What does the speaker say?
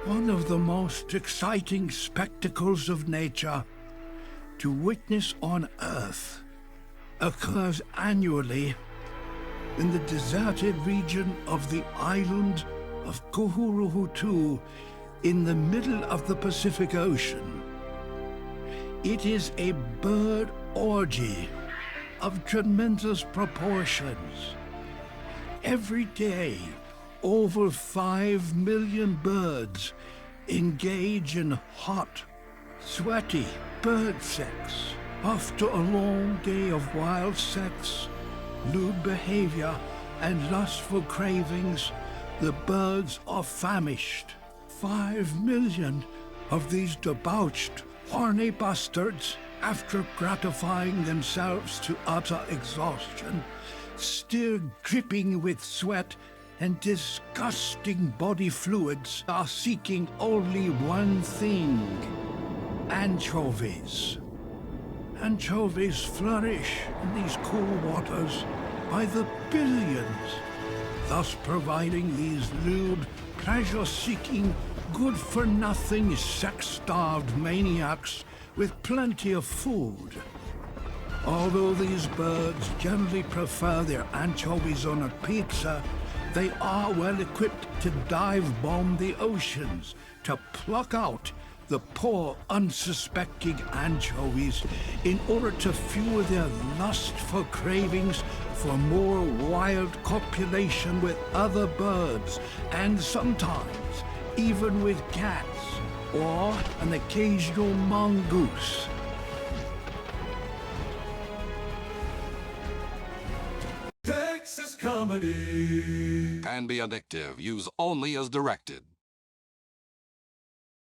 One of the most exciting spectacles of nature to witness on Earth occurs annually in the deserted region of the island of Kuhuluhutu in the middle of the Pacific Ocean. It is a bird orgy of tremendous proportions. Every day, over 5 million birds engage in hot, sweaty bird sex. After a long day of wild sex, lewd behavior, and lustful cravings, the birds are famished. 5 million of these debauched, horny bastards, after gratifying themselves to utter exhaustion, still dripping with sweat and disgusting body fluids, are seeking only one thing: anchovies. Anchovies flourish in these cool waters by the billions, thus providing these lewd, pleasure-seeking, good-for-nothing, sex-starved maniacs with plenty of food. Although these birds generally prefer their anchovies on a pizza, they are well equipped to dive-bomb the oceans to pluck out the poor, unsuspecting anchovies in order to fuel their lustful cravings for more wild copulation with other birds, and sometimes even with cats or an occasional mongoose. Texas comedy Can be addictive. Use only as directed.